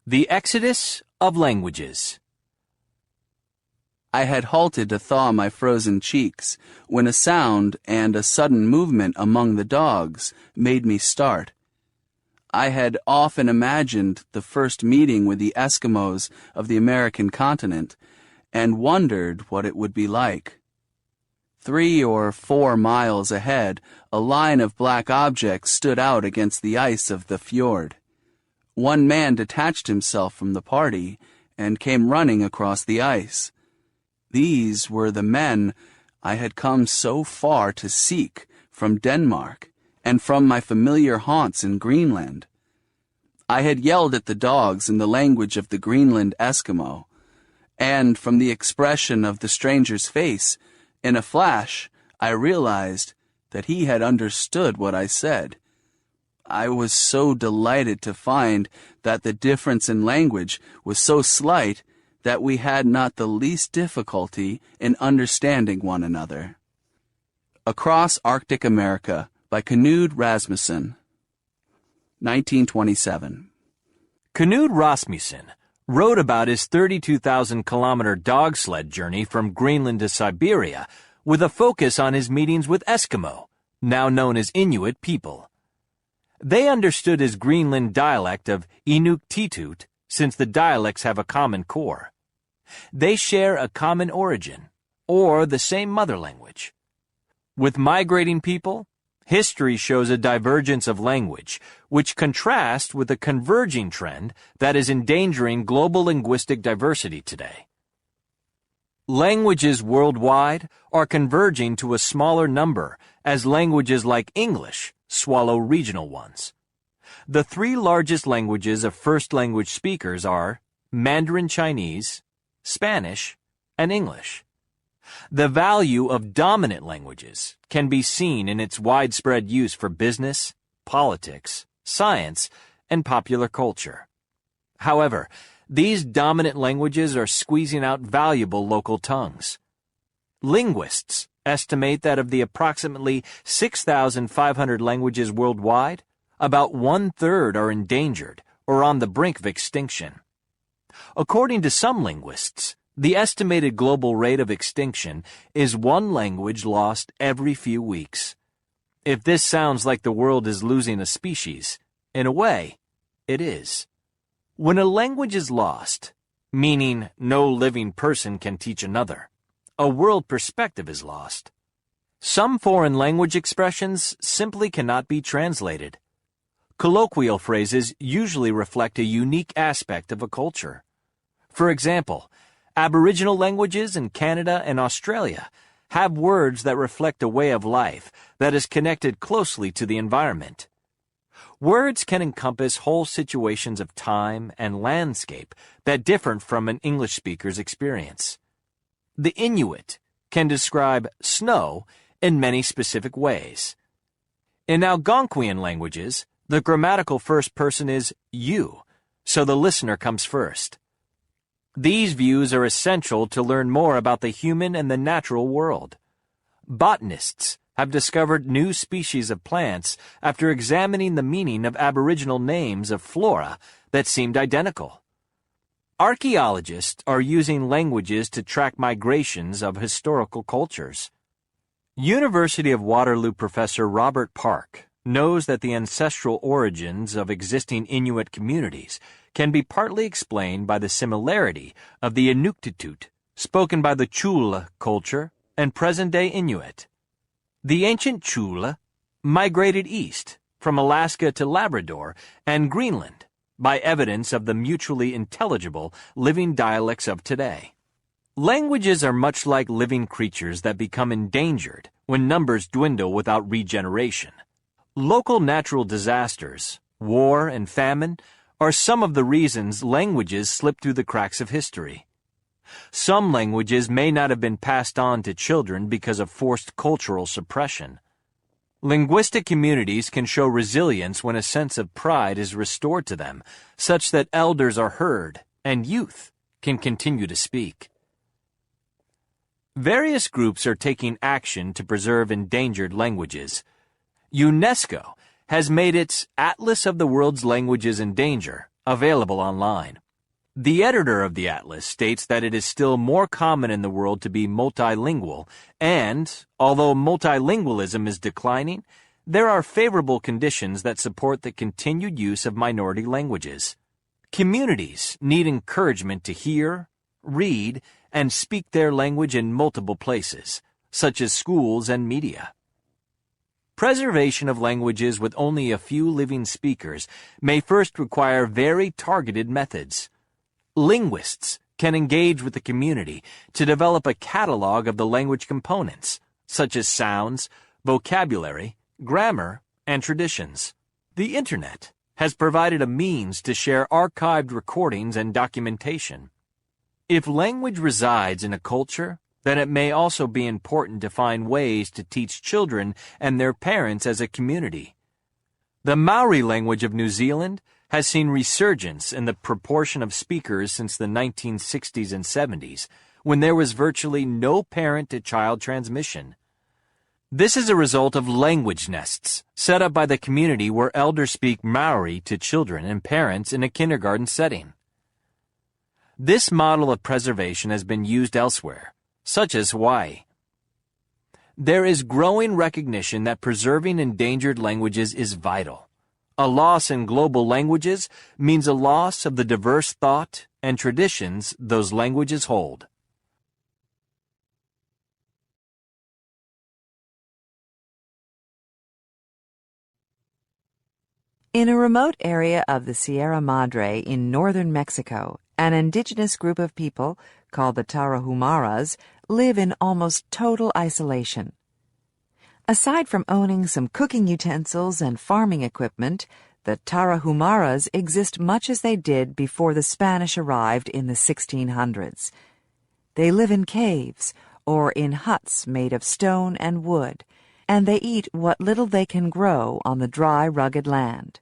The Exodus of Languages. I had halted to thaw my frozen cheeks when a sound and a sudden movement among the dogs made me start. I had often imagined the first meeting with the Eskimos of the American continent and wondered what it would be like. 3 or 4 miles ahead, a line of black objects stood out against the ice of the fjord. One man detached himself from the party and came running across the ice. These were the men I had come so far to seek from Denmark and from my familiar haunts in Greenland. I had yelled at the dogs in the language of the Greenland Eskimo, and from the expression of the stranger's face, in a flash, I realized that he had understood what I said. I was so delighted to find that the difference in language was so slight that we had not the least difficulty in understanding one another. Across Arctic America by Knud Rasmussen, 1927. Knud Rasmussen wrote about his 32,000-kilometer dog sled journey from Greenland to Siberia with a focus on his meetings with Eskimo, now known as Inuit people. They understood his Greenland dialect of Inuktitut, since the dialects have a common core. They share a common origin, or the same mother language. With migrating people, history shows a divergence of language, which contrasts with a converging trend that is endangering global linguistic diversity today. Languages worldwide are converging to a smaller number as languages like English swallow regional ones. The 3 largest languages of first-language speakers are Mandarin Chinese, Spanish, and English. The value of dominant languages can be seen in its widespread use for business, politics, science, and popular culture. However, these dominant languages are squeezing out valuable local tongues. Linguists estimate that of the approximately 6,500 languages worldwide, about 1/3 are endangered or on the brink of extinction. According to some linguists, the estimated global rate of extinction is 1 language lost every few weeks. If this sounds like the world is losing a species, in a way, it is. When a language is lost, meaning no living person can teach another, a world perspective is lost. Some foreign language expressions simply cannot be translated. Colloquial phrases usually reflect a unique aspect of a culture. For example, Aboriginal languages in Canada and Australia have words that reflect a way of life that is connected closely to the environment. Words can encompass whole situations of time and landscape that differ from an English speaker's experience. The Inuit can describe snow in many specific ways. In Algonquian languages, the grammatical first person is you, so the listener comes first. These views are essential to learn more about the human and the natural world. Botanists have discovered new species of plants after examining the meaning of Aboriginal names of flora that seemed identical. Archaeologists are using languages to track migrations of historical cultures. University of Waterloo professor Robert Park knows that the ancestral origins of existing Inuit communities can be partly explained by the similarity of the Inuktitut spoken by the Chula culture and present-day Inuit. The ancient Chula migrated east from Alaska to Labrador and Greenland by evidence of the mutually intelligible living dialects of today. Languages are much like living creatures that become endangered when numbers dwindle without regeneration. Local natural disasters, war, and famine are some of the reasons languages slip through the cracks of history. Some languages may not have been passed on to children because of forced cultural suppression. Linguistic communities can show resilience when a sense of pride is restored to them, such that elders are heard and youth can continue to speak. Various groups are taking action to preserve endangered languages. UNESCO has made its Atlas of the World's Languages in Danger available online. The editor of the atlas states that it is still more common in the world to be multilingual, and, although multilingualism is declining, there are favorable conditions that support the continued use of minority languages. Communities need encouragement to hear, read, and speak their language in multiple places, such as schools and media. Preservation of languages with only a few living speakers may first require very targeted methods. Linguists can engage with the community to develop a catalog of the language components, such as sounds, vocabulary, grammar, and traditions. The Internet has provided a means to share archived recordings and documentation. If language resides in a culture, then it may also be important to find ways to teach children and their parents as a community. The Maori language of New Zealand has seen resurgence in the proportion of speakers since the 1960s and 70s, when there was virtually no parent-to-child transmission. This is a result of language nests set up by the community where elders speak Maori to children and parents in a kindergarten setting. This model of preservation has been used elsewhere, such as Hawaii. There is growing recognition that preserving endangered languages is vital. A loss in global languages means a loss of the diverse thought and traditions those languages hold. In a remote area of the Sierra Madre in northern Mexico, an indigenous group of people, called the Tarahumaras, live in almost total isolation. Aside from owning some cooking utensils and farming equipment, the Tarahumaras exist much as they did before the Spanish arrived in the 1600s. They live in caves or in huts made of stone and wood, and they eat what little they can grow on the dry, rugged land.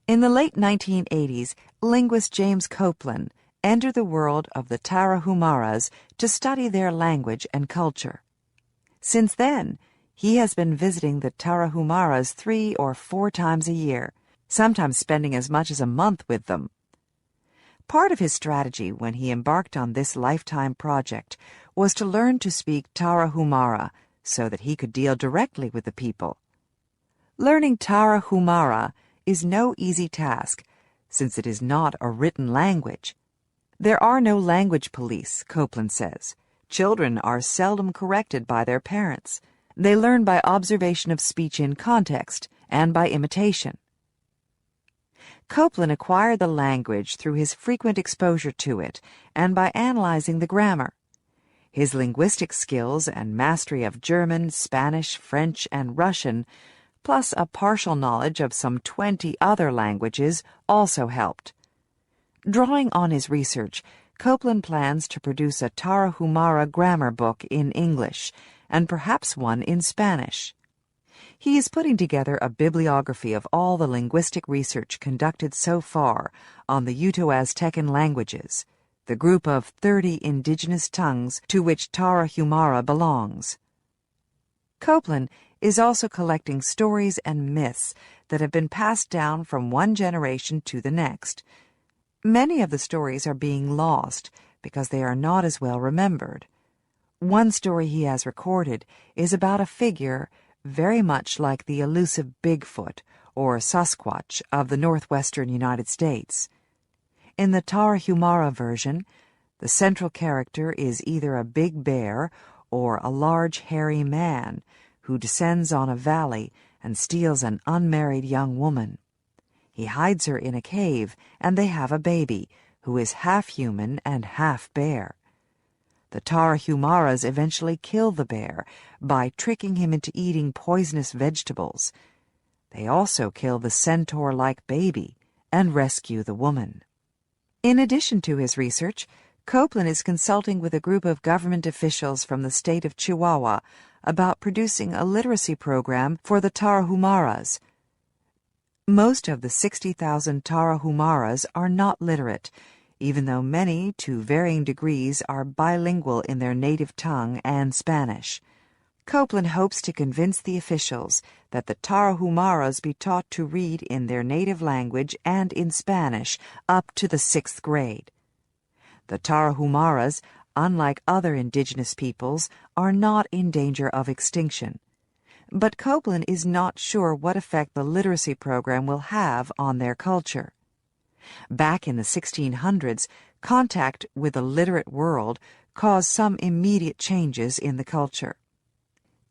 In the late 1980s, linguist James Copeland entered the world of the Tarahumaras to study their language and culture. Since then, he has been visiting the Tarahumaras 3 or 4 times a year, sometimes spending as much as a month with them. Part of his strategy when he embarked on this lifetime project was to learn to speak Tarahumara so that he could deal directly with the people. Learning Tarahumara is no easy task, since it is not a written language. There are no language police, Copeland says. Children are seldom corrected by their parents. They learn by observation of speech in context and by imitation. Copeland acquired the language through his frequent exposure to it and by analyzing the grammar. His linguistic skills and mastery of German, Spanish, French, and Russian, plus a partial knowledge of some 20 other languages, also helped. Drawing on his research, Copeland plans to produce a Tarahumara grammar book in English, and perhaps one in Spanish. He is putting together a bibliography of all the linguistic research conducted so far on the Uto-Aztecan languages, the group of 30 indigenous tongues to which Tarahumara belongs. Copeland is also collecting stories and myths that have been passed down from one generation to the next. Many of the stories are being lost because they are not as well remembered. One story he has recorded is about a figure very much like the elusive Bigfoot or Sasquatch of the northwestern United States. In the Tarahumara version, the central character is either a big bear or a large hairy man who descends on a valley and steals an unmarried young woman. He hides her in a cave, and they have a baby, who is half human and half bear. The Tarahumaras eventually kill the bear by tricking him into eating poisonous vegetables. They also kill the centaur-like baby and rescue the woman. In addition to his research, Copeland is consulting with a group of government officials from the state of Chihuahua about producing a literacy program for the Tarahumaras. Most of the 60,000 Tarahumaras are not literate, even though many, to varying degrees, are bilingual in their native tongue and Spanish. Copeland hopes to convince the officials that the Tarahumaras be taught to read in their native language and in Spanish up to the 6th grade. The Tarahumaras, unlike other indigenous peoples, are not in danger of extinction. But Copeland is not sure what effect the literacy program will have on their culture. Back in the 1600s, contact with the literate world caused some immediate changes in the culture.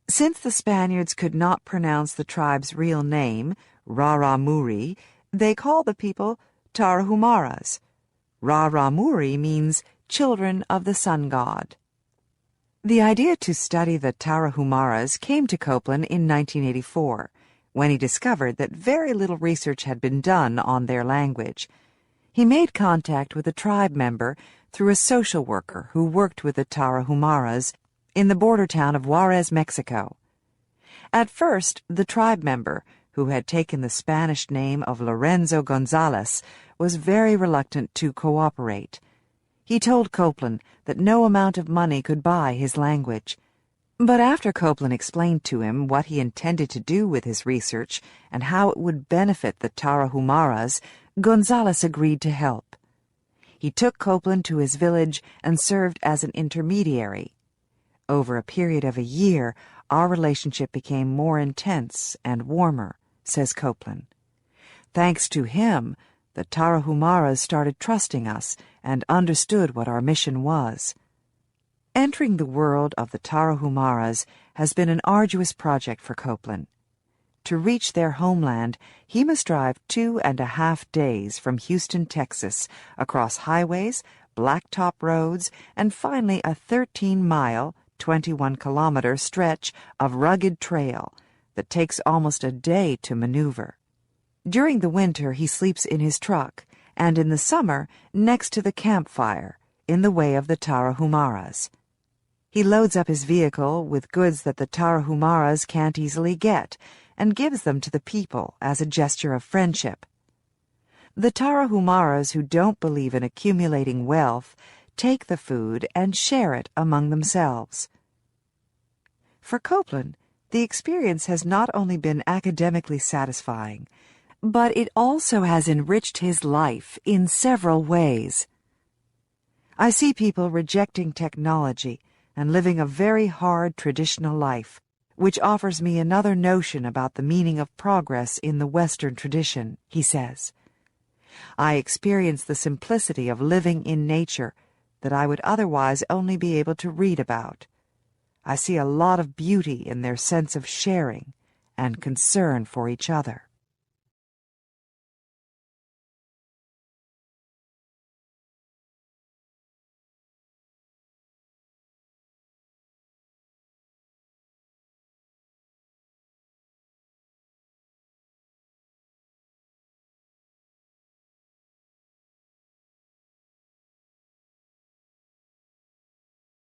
Since the Spaniards could not pronounce the tribe's real name, Raramuri, they called the people Tarahumaras. Raramuri means children of the sun god. The idea to study the Tarahumaras came to Copeland in 1984, when he discovered that very little research had been done on their language. He made contact with a tribe member through a social worker who worked with the Tarahumaras in the border town of Juarez, Mexico. At first, the tribe member, who had taken the Spanish name of Lorenzo Gonzalez, was very reluctant to cooperate. He told Copeland that no amount of money could buy his language. But after Copeland explained to him what he intended to do with his research and how it would benefit the Tarahumaras, Gonzalez agreed to help. He took Copeland to his village and served as an intermediary. Over a period of a year, our relationship became more intense and warmer, says Copeland. Thanks to him, the Tarahumaras started trusting us and understood what our mission was. Entering the world of the Tarahumaras has been an arduous project for Copeland. To reach their homeland, he must drive 2.5 days from Houston, Texas, across highways, blacktop roads, and finally a 13-mile, 21-kilometer stretch of rugged trail that takes almost a day to maneuver. During the winter, he sleeps in his truck, and in the summer, next to the campfire, in the way of the Tarahumaras. He loads up his vehicle with goods that the Tarahumaras can't easily get, and gives them to the people as a gesture of friendship. The Tarahumaras who don't believe in accumulating wealth take the food and share it among themselves. For Copeland, the experience has not only been academically satisfying, but it also has enriched his life in several ways. I see people rejecting technology and living a very hard traditional life, which offers me another notion about the meaning of progress in the Western tradition, he says. I experience the simplicity of living in nature that I would otherwise only be able to read about. I see a lot of beauty in their sense of sharing and concern for each other.